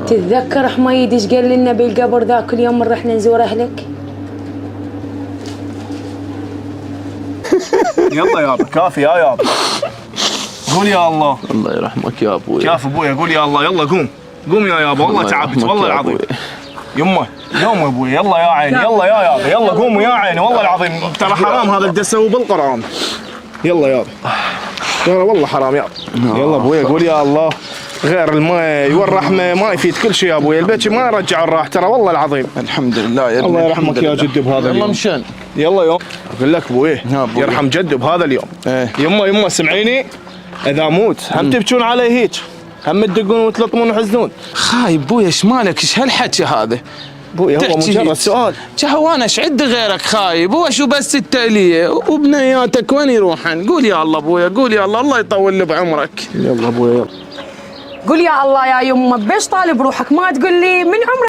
تتذكر حميد ايش قال لنا بالقبر ذاك اليوم من رحنا نزور اهلك؟ يلا يابا كافي يا يابا. قول يا الله. الله يرحمك يا ابوي. كافي ابويا، قول يا الله. يلا قوم قوم يا يابا، والله تعبت والله العظيم. يمه قوم ابوي، يلا يا عيني، يلا يا يابا، يلا قوموا يا عيني والله العظيم، ترى حرام هذا اللي تسوي بالقرآن. يلا يابا ترى والله حرام يابا. يلا ابوي قول يا الله. غير الماء والرحمه ما يفيد كل شيء يا ابوي، البيت ما يرجع الراح ترى والله العظيم. الحمد لله يا الله يرحمك يا جد بهذا اليوم. يلا مشان يلا يوم اقول لك ابوي يرحم جد بهذا اليوم. يما سمعيني، اذا موت هم تبكون علي هيك، هم تدقون وتلطمون وحزنون. خايب ابوي ايش مالك؟ ايش هالحكي هذا؟ ابوي هو مجرد سؤال. وانا ايش عندي غيرك خايب؟ هو شو بس التألية وبنياتك وين يروحن؟ قول يا الله ابويا، قول يا الله، الله يطول لي بعمرك. يلا ابويا يلا. قول يا الله يا يمه، بيش طالب روحك ما تقول لي من عمرك